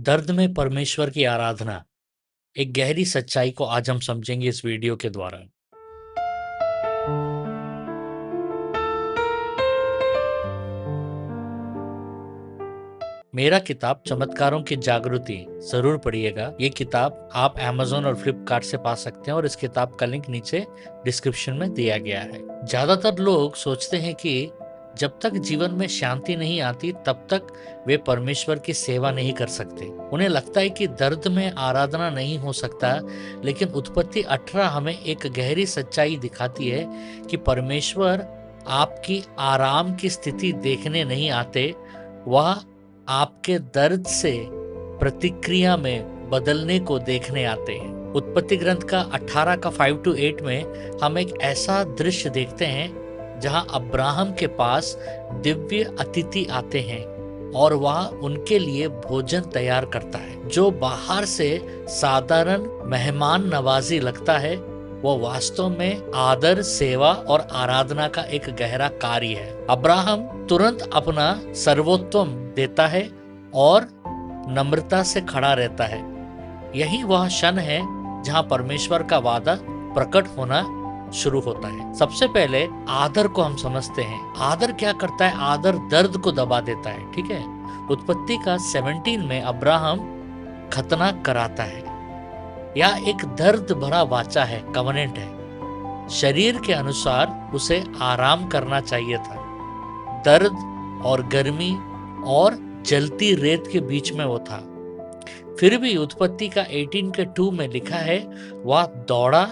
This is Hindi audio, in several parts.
दर्द में परमेश्वर की आराधना, एक गहरी सच्चाई को आज हम समझेंगे इस वीडियो के द्वारा। मेरा किताब चमत्कारों की जागृति जरूर पढ़िएगा। ये किताब आप Amazon और फ्लिपकार्ट से पा सकते हैं और इस किताब का लिंक नीचे डिस्क्रिप्शन में दिया गया है। ज्यादातर लोग सोचते हैं कि जब तक जीवन में शांति नहीं आती तब तक वे परमेश्वर की सेवा नहीं कर सकते। उन्हें लगता है कि दर्द में आराधना नहीं हो सकता, लेकिन उत्पत्ति 18 हमें एक गहरी सच्चाई दिखाती है कि परमेश्वर आपकी आराम की स्थिति देखने नहीं आते, वह आपके दर्द से प्रतिक्रिया में बदलने को देखने आते हैं। उत्पत्ति ग्रंथ का 18 का 5-8 में हम एक ऐसा दृश्य देखते हैं जहां अब्राहम के पास दिव्य अतिथि आते हैं और वह उनके लिए भोजन तैयार करता है। जो बाहर से साधारण मेहमान नवाजी लगता है, वो वास्तव में आदर, सेवा और आराधना का एक गहरा कार्य है। अब्राहम तुरंत अपना सर्वोत्तम देता है और नम्रता से खड़ा रहता है। यही वह क्षण है जहां परमेश्वर का वादा प्रकट होना शुरू होता है। सबसे पहले आदर को हम समझते हैं। आदर क्या करता है? आदर दर्द को दबा देता है। ठीक है, उत्पत्ति का 17 में अब्राहम खतना कराता है। यह एक दर्द भरा वाचा है, कवनेंट है। शरीर के अनुसार उसे आराम करना चाहिए था। दर्द और गर्मी और जलती रेत के बीच में वो था। फिर भी उत्पत्ति का 18 के 2 में लिखा है, वह दौड़ा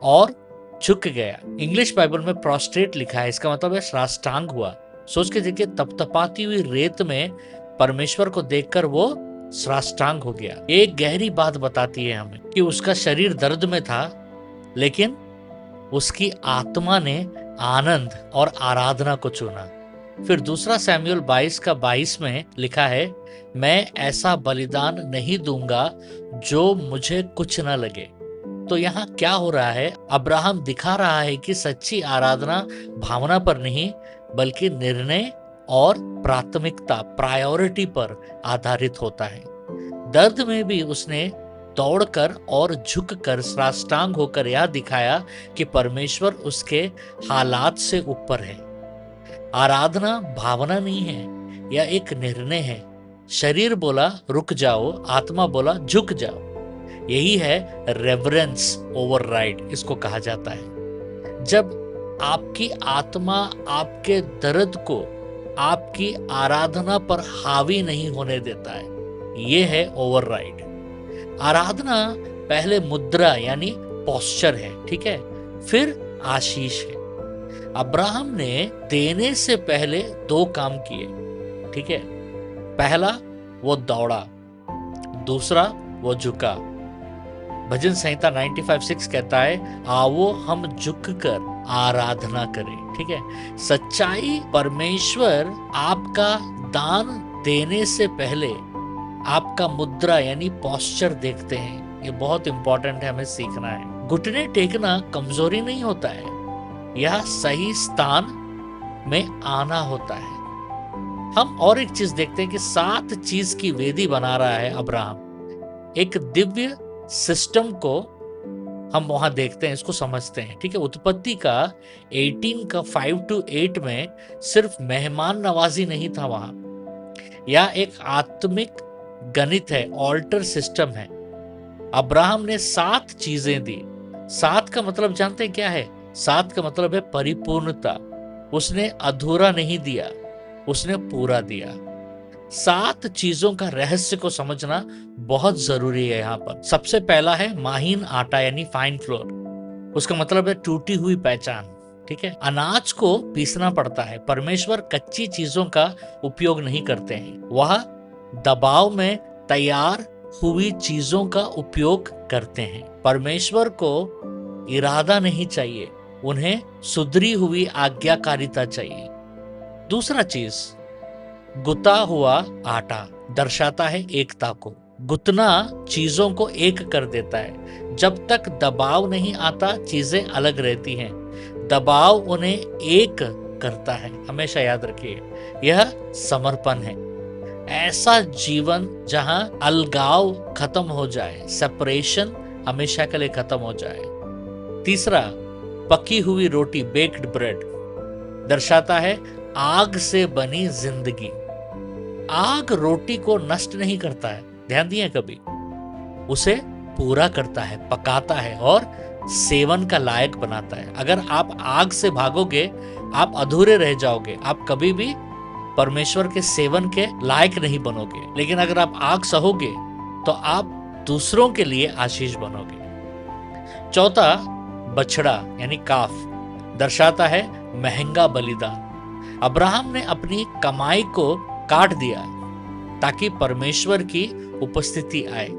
और झुक गया। इंग्लिश बाइबल में प्रोस्ट्रेट लिखा है, इसका मतलब है साष्टांग हुआ। सोच के देखिए, तपतपाती हुई रेत में परमेश्वर को देखकर वो साष्टांग हो गया। एक गहरी बात बताती है हमें कि उसका शरीर दर्द में था, लेकिन उसकी आत्मा ने आनंद और आराधना को चुना। फिर दूसरा सैमुएल 22 का 22 में लिखा है, मैं ऐसा बलिदान नहीं दूंगा जो मुझे कुछ न लगे। तो यहाँ क्या हो रहा है? अब्राहम दिखा रहा है कि सच्ची आराधना भावना पर नहीं, बल्कि निर्णय और प्राथमिकता, प्रायोरिटी पर आधारित होता है। दर्द में भी उसने दौड़कर और झुककर साष्टांग होकर यह दिखाया कि परमेश्वर उसके हालात से ऊपर है। आराधना भावना नहीं है, यह एक निर्णय है। शरीर बोला रुक जाओ, आत्मा बोला झुक जाओ। यही है रेवरेंस ओवरराइड, इसको कहा जाता है। जब आपकी आत्मा आपके दर्द को आपकी आराधना पर हावी नहीं होने देता है, ये है ओवरराइड। आराधना पहले मुद्रा यानी पोस्चर है, ठीक है, फिर आशीष है। अब्राहम ने देने से पहले 2 काम किए, ठीक है। पहला वो दौड़ा, दूसरा वो झुका। भजन संहिता 95:6 कहता है, आओ हम झुककर आराधना करें। ठीक है, सच्चाई परमेश्वर आपका दान देने से पहले आपका मुद्रा यानी पोस्चर देखते हैं। ये बहुत इंपॉर्टेंट है, हमें सीखना है। घुटने टेकना कमजोरी नहीं होता है, यह सही स्थान में आना होता है। हम और एक चीज देखते हैं कि 7 चीज की वेदी बना रहा है अब्राहम। एक दिव्य सिस्टम को हम वहां देखते हैं, इसको समझते हैं। ठीक है, उत्पत्ति का 18 का 5-8 में सिर्फ मेहमान नवाजी नहीं था वहां, यह एक आत्मिक गणित है, ऑल्टर सिस्टम है। अब्राहम ने 7 चीजें दी। 7 का मतलब जानते हैं क्या है? 7 का मतलब है परिपूर्णता। उसने अधूरा नहीं दिया, उसने पूरा दिया। 7 चीजों का रहस्य को समझना बहुत जरूरी है। यहाँ पर सबसे पहला है माहीन आटा यानी फाइन फ्लोर। उसका मतलब है टूटी हुई पहचान। ठीक है, अनाज को पीसना पड़ता है। परमेश्वर कच्ची चीजों का उपयोग नहीं करते हैं, वह दबाव में तैयार हुई चीजों का उपयोग करते हैं। परमेश्वर को इरादा नहीं चाहिए, उन्हें सुधरी हुई आज्ञाकारिता चाहिए। दूसरा चीज, गुथा हुआ आटा दर्शाता है एकता को। गुतना चीजों को एक कर देता है। जब तक दबाव नहीं आता, चीजें अलग रहती हैं। दबाव उन्हें एक करता है, हमेशा याद रखिए। यह समर्पण है। ऐसा जीवन जहां अलगाव खत्म हो जाए, सेपरेशन हमेशा के लिए खत्म हो जाए। तीसरा, पकी हुई रोटी, बेक्ड ब्रेड, दर्शाता है आग से बनी जिंदगी। आग रोटी को नष्ट नहीं करता है, ध्यान दिए कभी, उसे पूरा करता है, पकाता है और सेवन का लायक बनाता है। अगर आप आग से भागोगे आप अधूरे रह जाओगे, आप कभी भी परमेश्वर के सेवन के लायक नहीं बनोगे। लेकिन अगर आप आग सहोगे तो आप दूसरों के लिए आशीष बनोगे। चौथा, बछड़ा यानी काफ, दर्शाता है महंगा बलिदान। अब्राहम ने अपनी कमाई को काट दिया ताकि परमेश्वर की उपस्थिति आए।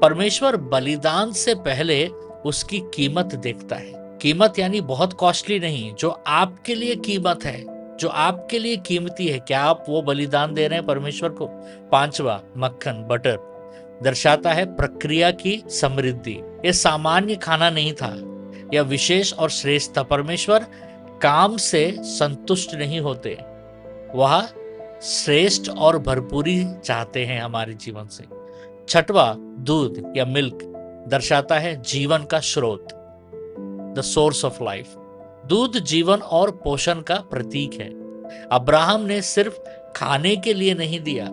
परमेश्वर बलिदान से पहले उसकी कीमत देखता है। कीमत यानी बहुत कॉस्टली नहीं, जो आपके लिए कीमत है, जो आपके लिए कीमती है, क्या आप वो बलिदान दे रहे हैं परमेश्वर को। पांचवा, मक्खन, बटर, दर्शाता है प्रक्रिया की समृद्धि। ये सामान्य खाना नहीं था, यह विशेष और श्रेष्ठ था। परमेश्वर काम से संतुष्ट नहीं होते, वह श्रेष्ठ और भरपूरी चाहते हैं हमारे जीवन से। छठवा, दूध या मिल्क, दर्शाता है जीवन का स्रोत, द सोर्स ऑफ लाइफ। दूध जीवन और पोषण का प्रतीक है। अब्राहम ने सिर्फ खाने के लिए नहीं दिया,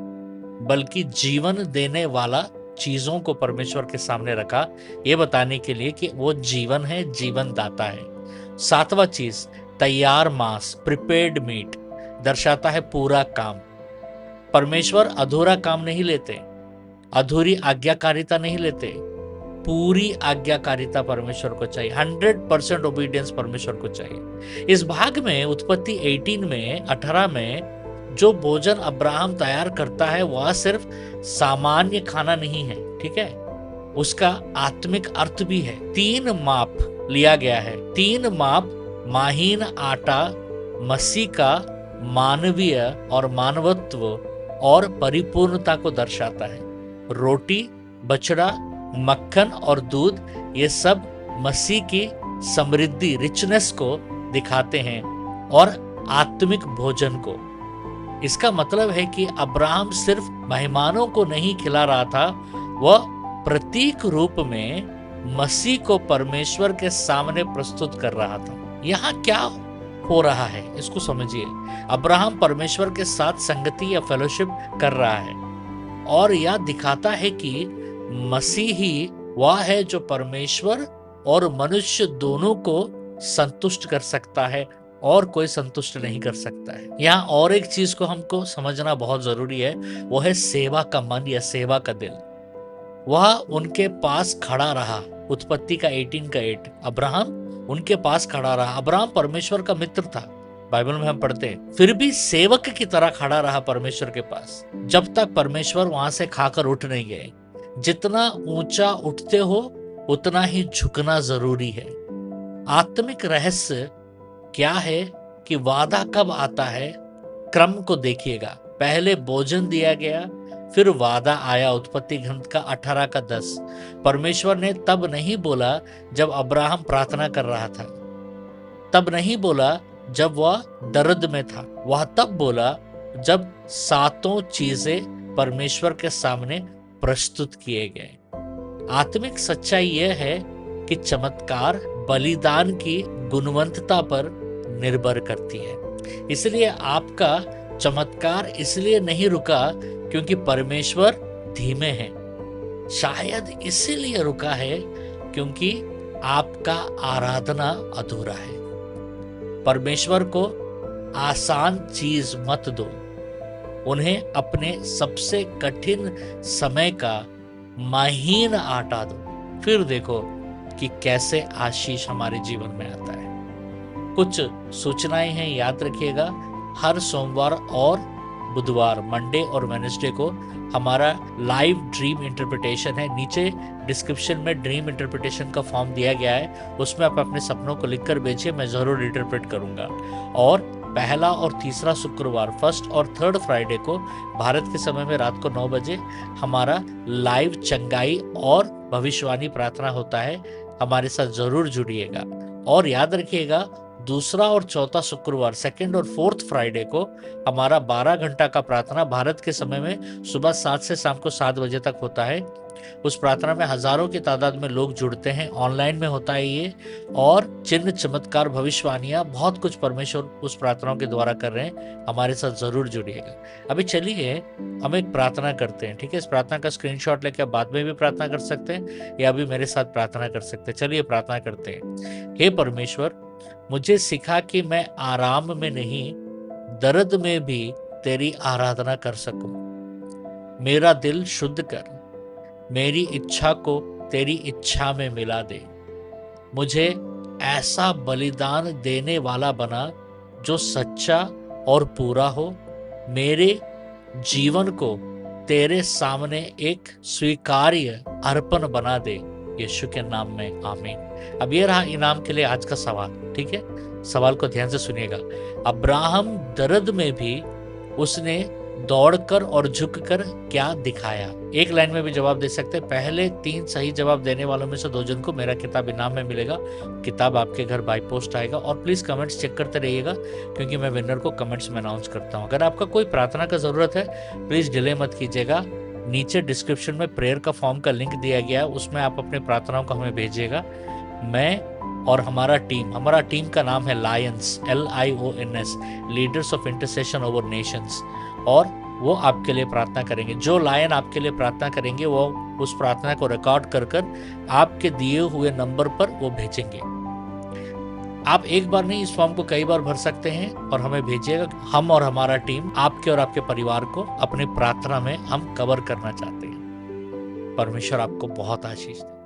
बल्कि जीवन देने वाला चीजों को परमेश्वर के सामने रखा, ये बताने के लिए कि वो जीवन है, जीवन दाता है। सातवां चीज, तैयार मांस, प्रिपेयर्ड मीट, दर्शाता है पूरा काम। परमेश्वर अधूरा काम नहीं लेते, अधूरी आज्ञाकारिता नहीं लेते, पूरी आज्ञाकारिता परमेश्वर को चाहिए। 100% ओबीडियंस परमेश्वर को चाहिए। इस भाग में उत्पत्ति 18 में जो भोजन अब्राहम तैयार करता है वह सिर्फ सामान्य खाना नहीं है, ठीक है, उसका आत्मिक अर्थ भी है। 3 माप लिया गया है। 3 माप माहीन आटा मसीह का मानवीय और मानवत्व और परिपूर्णता को दर्शाता है। रोटी, बछड़ा, मक्खन और दूध, ये सब मसीह की समृद्धि, रिचनेस को दिखाते हैं और आत्मिक भोजन को। इसका मतलब है कि अब्राहम सिर्फ मेहमानों को नहीं खिला रहा था, वह प्रतीक रूप में मसीह को परमेश्वर के सामने प्रस्तुत कर रहा था। यहाँ क्या हो रहा है इसको समझिए। अब्राहम परमेश्वर के साथ संगति या फेलोशिप कर रहा है और यह दिखाता है कि मसीह ही वह है जो परमेश्वर और मनुष्य दोनों को संतुष्ट कर सकता है और कोई संतुष्ट नहीं कर सकता है। यहाँ और एक चीज को हमको समझना बहुत जरूरी है, वो है सेवा का मन या सेवा का दिल। वह उनके पास खड़ा रहा। उत्पत्ति का 18:8, अब्राहम उनके पास खड़ा रहा। अब्राहम परमेश्वर का मित्र था, बाइबल में हम पढ़ते हैं, फिर भी सेवक की तरह खड़ा रहा परमेश्वर के पास, जब तक परमेश्वर वहां से खाकर उठ नहीं गए। जितना ऊंचा उठते हो उतना ही झुकना जरूरी है। आत्मिक रहस्य क्या है कि वादा कब आता है, क्रम को देखिएगा। पहले भोजन दिया गया, फिर वादा आया। उत्पत्ति ग्रंथ का 18:10। परमेश्वर ने तब नहीं बोला जब अब्राहम प्रार्थना कर रहा था, तब नहीं बोला जब वह दर्द में था, वह तब बोला जब 7 चीजें परमेश्वर के सामने प्रस्तुत किए गए। आत्मिक सच्चाई यह है कि चमत्कार बलिदान की गुणवत्ता पर निर्भर करती है। इसलिए आपका चमत्कार इसलिए नहीं रुका क्योंकि परमेश्वर धीमे हैं, शायद इसीलिए रुका है क्योंकि आपका आराधना अधूरा है। परमेश्वर को आसान चीज मत दो, उन्हें अपने सबसे कठिन समय का महीन आटा दो, फिर देखो कि कैसे आशीष हमारे जीवन में आता है। कुछ सूचनाएं हैं, याद रखिएगा। हर सोमवार और बुधवार, मंडे और वेडनेसडे को हमारा लाइव ड्रीम इंटरप्रिटेशन है। नीचे डिस्क्रिप्शन में ड्रीम इंटरप्रिटेशन का फॉर्म दिया गया है, उसमें आप अपने सपनों को लिखकर भेजिए, मैं जरूर इंटरप्रेट करूंगा। और पहला और तीसरा शुक्रवार, फर्स्ट और थर्ड फ्राइडे को भारत के समय में रात को 9 बजे हमारा लाइव चंगाई और भविष्यवाणी प्रार्थना होता है। हमारे साथ जरूर जुड़िएगा और याद रखिएगा दूसरा और चौथा शुक्रवार, सेकंड और फोर्थ फ्राइडे को हमारा 12 घंटा का प्रार्थना भारत के समय में सुबह 7 से शाम को 7 बजे तक होता है। उस प्रार्थना में हजारों की तादाद में लोग जुड़ते हैं, ऑनलाइन में होता है ये, और चिन्ह, चमत्कार, भविष्यवाणियां, बहुत कुछ परमेश्वर उस प्रार्थनाओं के द्वारा कर रहे हैं। हमारे साथ जरूर जुड़िएगा। अभी चलिए हम एक प्रार्थना करते हैं, ठीक है। इस प्रार्थना का स्क्रीनशॉट लेकर आप बाद में भी प्रार्थना कर सकते हैं या अभी मेरे साथ प्रार्थना कर सकते हैं। चलिए प्रार्थना करते हैं। हे परमेश्वर, मुझे सिखा कि मैं आराम में नहीं, दर्द में भी तेरी आराधना कर सकूं। मेरा दिल शुद्ध कर, मेरी इच्छा को तेरी इच्छा में मिला दे। मुझे ऐसा बलिदान देने वाला बना जो सच्चा और पूरा हो। मेरे जीवन को तेरे सामने एक स्वीकार्य अर्पण बना दे, यीशु के नाम में, आमीन। अब ये रहा इनाम के लिए आज का सवाल, ठीक है। सवाल को ध्यान से सुनिएगा। अब्राहम दर्द में भी उसने दौड़कर और झुककर क्या दिखाया? एक लाइन में भी जवाब दे सकते हैं। पहले 3 सही जवाब देने वालों में से 2 जन को मेरा किताब इनाम में मिलेगा। किताब आपके घर बाय पोस्ट आएगा। और प्लीज कमेंट्स चेक करते रहिएगा, क्योंकि मैं विनर को कमेंट्स में अनाउंस करता हूँ। अगर आपका कोई प्रार्थना का जरूरत है, प्लीज डिले मत कीजिएगा। नीचे डिस्क्रिप्शन में प्रेयर का फॉर्म का लिंक दिया गया है, उसमें आप अपने प्रार्थनाओं को हमें भेजिएगा। मैं और हमारा टीम का नाम है Lions, LIONS, leaders of intercession over Nations, और वो आपके लिए प्रार्थना करेंगे। जो लायन आपके लिए प्रार्थना करेंगे वो उस प्रार्थना को रिकॉर्ड कर आपके दिए हुए नंबर पर वो भेजेंगे। आप एक बार नहीं, इस फॉर्म को कई बार भर सकते हैं और हमें भेजिएगा। हम और हमारा टीम आपके और आपके परिवार को अपनी प्रार्थना में हम कवर करना चाहते हैं। परमेश्वर आपको बहुत आशीष दे।